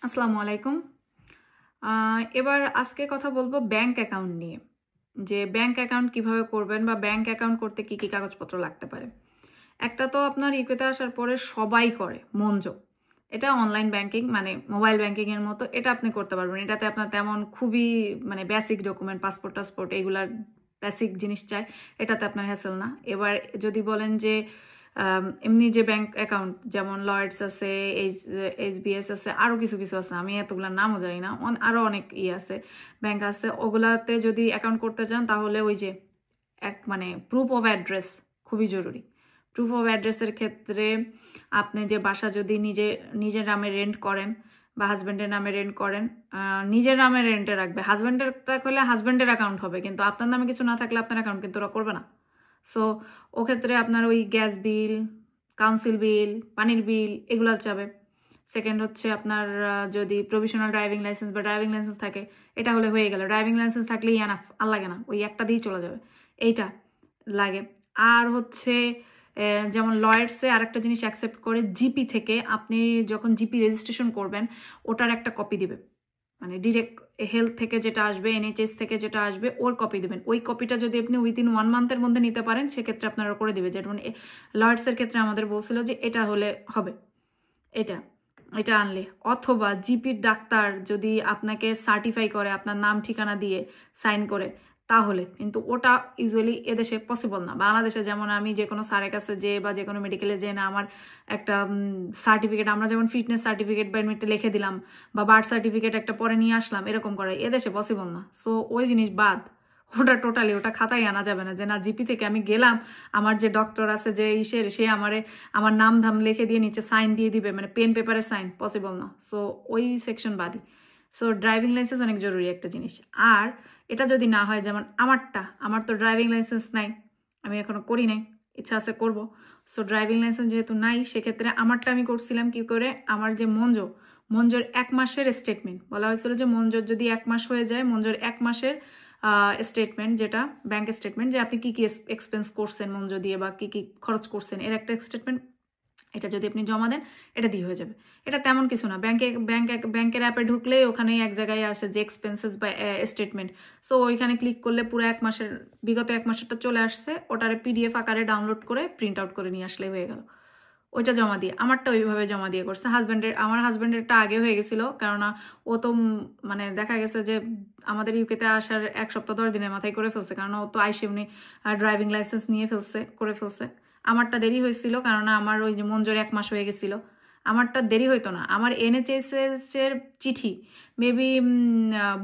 আসসালামু আলাইকুম। এবার আজকে কথা বলবো ব্যাংক অ্যাকাউন্ট নিয়ে। যে ব্যাংক অ্যাকাউন্ট কিভাবে করবেন বা ব্যাংক অ্যাকাউন্ট করতে কি কি কাগজপত্র লাগতে পারে। একটা তো আপনার ইউকেতে আসার পরে সবাই করে মনজো। এটা অনলাইন ব্যাংকিং মানে মোবাইল ব্যাংকিং এর মতো, এটা আপনি করতে পারবেন। এটাতে আপনার তেমন খুবই মানে বেসিক ডকুমেন্ট, পাসপোর্ট টাসপোর্ট এগুলার বেসিক জিনিস চাই। এটাতে আপনার হ্যাসেল না। এবার যদি বলেন যে এমনি যে ব্যাংক অ্যাকাউন্ট যেমন লয়েডস আছে, এইচবিএস আছে, আরো কিছু কিছু আছে, আমি এতগুলোর নামও জানি না, আরো অনেক আছে ব্যাংক আছে, ওগুলাতে যদি অ্যাকাউন্ট করতে চান তাহলে ওই যে মানে প্রুফ অফ অ্যাড্রেস খুবই জরুরি। প্রুফ অফ অ্যাড্রেসের ক্ষেত্রে আপনি যে বাসা যদি নিজের নামে রেন্ট করেন বা হাজব্যান্ডের নামে রেন্ট করেন, নিজের নামে রেন্টে রাখবে। হাজব্যান্ডের হলে হাজব্যান্ডের অ্যাকাউন্ট হবে, কিন্তু আপনার নামে কিছু না থাকলে আপনার অ্যাকাউন্ট কিন্তু ওরা করবে না। সো ওক্ষেত্রে আপনার ওই গ্যাস বিল, কাউন্সিল বিল, পানির বিল এগুলো যাবে। সেকেন্ড হচ্ছে আপনার যদি প্রভিশনাল ড্রাইভিং লাইসেন্স বা ড্রাইভিং লাইসেন্স থাকে, এটা হলে হয়ে গেল। ড্রাইভিং লাইসেন্স থাকলেই এনাফ, আর লাগে না, ওই একটা দিয়েই চলে যাবে। এইটা লাগে। আর হচ্ছে যেমন লয়ার্সে আরেকটা জিনিস অ্যাকসেপ্ট করে, জিপি থেকে আপনি যখন জিপি রেজিস্ট্রেশন করবেন ওটার একটা কপি দিবে, মানে ডিরেক্ট হেলথ থেকে যেটা আসবে, এনএইচএস থেকে যেটা আসবে ওর কপি দেবেন। ওই কপিটা যদি আপনি উইদিন 1 মান্থের মধ্যে নিতে পারেন সেক্ষেত্রে আপনারা করে দিবে। যেমন লয়ার্সের ক্ষেত্রে আমাদের বলছিল যে এটা হলে হবে, এটা এটা আনলে। অথবা জিপির ডাক্তার যদি আপনাকে সার্টিফাই করে আপনার নাম ঠিকানা দিয়ে সাইন করে, তাহলে কিন্তু ওটা ইউজুয়ালি এদেশে পসিবল না। বাংলাদেশে যেমন আমি যে কোনো স্যারের কাছে যে বা যে কোনো মেডিকেলে যে না আমার একটা সার্টিফিকেট, আমরা যেমন ফিটনেস সার্টিফিকেট বা এমনিতে লিখে দিলাম বা বার্থ সার্টিফিকেট একটা পরে নিয়ে আসলাম, এরকম করে এদেশে পসিবল না। সো ওই জিনিস বাদ, ওটা টোটালি ওটা খাতায় আনা যাবে না যে না জিপি থেকে আমি গেলাম, আমার যে ডক্টর আছে যে সে আমার নাম ধাম লিখে দিয়ে নিচে সাইন দিয়ে দিবে, মানে পেন পেপারে সাইন, পসিবল না। সো ওই সেকশন বাদই। সো ড্রাইভিং লাইসেন্স অনেক জরুরি একটা জিনিস। আর এটা যদি না হয়, যেমন আমার তো ড্রাইভিং লাইসেন্স নাই, আমি এখনো করি নাই, ইচ্ছা আছে করব। সো ড্রাইভিং লাইসেন্স যেহেতু নাই, সেক্ষেত্রে আমারটা আমি করছিলাম কি করে, আমার যে মঞ্জোর 1 মাসের স্টেটমেন্ট বলা হয়েছিল যে মঞ্জোর যদি 1 মাস হয়ে যায়, মঞ্জোর 1 মাসের স্টেটমেন্ট, যেটা ব্যাংক স্টেটমেন্ট, যে আপনি কি কি এক্সপেন্স করছেন মঞ্জো দিয়ে বা কি কি খরচ করছেন এর একটা স্টেটমেন্ট, এটা যদি আপনি জমা দেন এটা দিয়ে হয়ে যাবে। এটা তেমন কিছু না, ব্যাংকের অ্যাপে ঢুকলেই ওখানেই এক জায়গায় আসে যে এক্সপেন্সেস বা স্টেটমেন্ট। সো ওইখানে ক্লিক করলে পুরো 1 মাসের, বিগত 1 মাসেরটা চলে আসছে, ওটারে পিডিএফ আকারে ডাউনলোড করে প্রিন্ট আউট করে নিয়ে আসলে হয়ে গেল। ওইটা জমা দিয়ে, আমারটা ওইভাবে জমা দিয়ে করছে। আমার হাজব্যান্ডেরটা আগে হয়ে গেছিল, কেননা ও তো মানে দেখা গেছে যে আমাদের ইউকেতে আসার 1 সপ্তাহ 10 দিনের মাথায় করে ফেলছে, কারণ ও তো আইসে উনি ড্রাইভিং লাইসেন্স নিয়ে করে ফেলছে। আমারটা দেরি হয়েছিল, কারণ আমার ওই যে মঞ্জুর 1 মাস হয়ে গেছিল। আমারটা দেরি হইতো না, আমার এনএইচএস এর চিঠি মেবি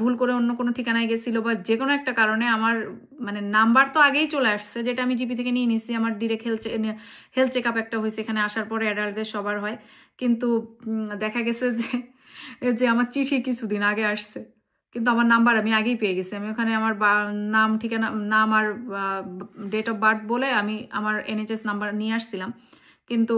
ভুল করে অন্য কোনো ঠিকানায় গেছিল বা যে কোনো একটা কারণে আমার মানে নাম্বার তো আগেই চলে আসছে, যেটা আমি জিপি থেকে নিয়ে নিছি। আমার ডিরেক্ট হেলথ চেক আপ একটা হয়েছে, এখানে আসার পরে অ্যাডাল্টদের সবার হয়, কিন্তু দেখা গেছে যে আমার চিঠি কিছুদিন আগে আসছে, কিন্তু আমার নাম্বার আমি আগেই পেয়ে গেছি। আমি ওখানে আমার নাম ঠিকানা, নাম আর ডেট অফ বার্থ বলে আমি আমার এনএইচএস নাম্বার নিয়ে আসছিলাম, কিন্তু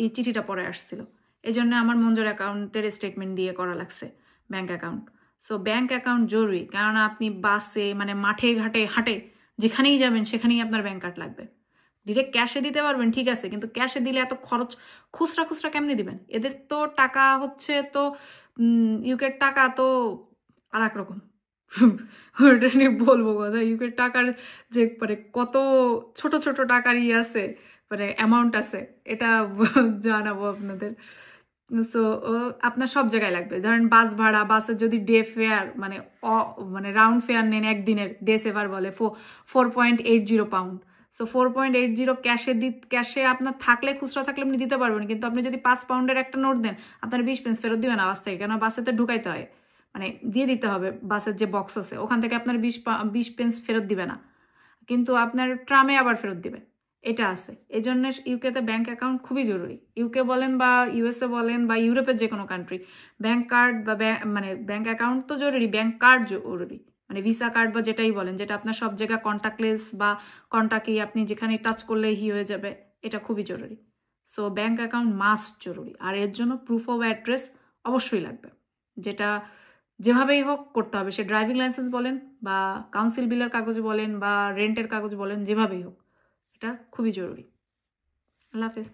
এই চিঠিটা পরে আসছিল। এই জন্য আমার মঞ্জুর অ্যাকাউন্টের স্টেটমেন্ট দিয়ে করা লাগছে bank account. So bank account জরুরি, কেননা আপনি বাসে মানে মাঠে ঘাটে হাটে যেখানেই যাবেন সেখানেই আপনার ব্যাংক কার্ড লাগবে। ডিরেক্ট ক্যাশে দিতে পারবেন ঠিক আছে, কিন্তু ক্যাশে দিলে এত খরচ, খুচরা কেমনি দিবেন? এদের তো টাকা হচ্ছে তো ইউকের টাকা তো আর এক রকম। ওটা নিয়ে বলবো কথা, ইউকের টাকার যে মানে কত ছোট ছোট টাকার আছে, মানে অ্যামাউন্ট আছে, এটা জানাবো আপনাদের। সো আপনার সব জায়গায় লাগবে। ধরেন বাস ভাড়া, বাসের যদি ডে ফেয়ার মানে মানে রাউন্ড ফেয়ার নেন একদিনের, ডে সেভার বলে 4.80 পাউন্ড। সো 4.80 ক্যাশে আপনার থাকলে, খুচরা থাকলে আপনি দিতে পারবেন, কিন্তু আপনি যদি 5 পাউন্ডের একটা নোট দেন আপনার 20 পেন্স ফেরত দিবে না বাস থেকে, কেন বাসেতে ঢুকাইতে হয়, মানে দিয়ে দিতে হবে বাসের যে বক্স আছে ওখান থেকে আপনার 20 পেন্স ফেরত দিবে না, কিন্তু আপনার ট্রামে আবার ফেরত দিবে। এটা আছে। এই জন্য ইউকেতে ব্যাংক অ্যাকাউন্ট খুবই জরুরি। ইউকে বলেন বা ইউএসএ বলেন বা ইউরোপের যে কোনো কান্ট্রি, ব্যাংক কার্ড বা মানে ব্যাংক অ্যাকাউন্ট তো জরুরি, ব্যাংক কার্ড জরুরি, মানে ভিসা কার্ড বা যেটাই বলেন, যেটা আপনার সব জায়গায় কন্ট্যাক্টলেস বা কন্ট্যাক্টই আপনি যেখানে টাচ করলে হয়ে যাবে, এটা খুবই জরুরি। সো ব্যাংক অ্যাকাউন্ট মাস্ট জরুরি। আর এর জন্য প্রুফ অফ অ্যাড্রেস অবশ্যই লাগবে, যেটা যেভাবেই হোক করতে হবে। সে ড্রাইভিং লাইসেন্স বলেন বা কাউন্সিল বিলের কাগজ বলেন বা রেন্টের কাগজ বলেন, যেভাবেই হোক এটা খুবই জরুরি। আল্লাহ হাফেজ।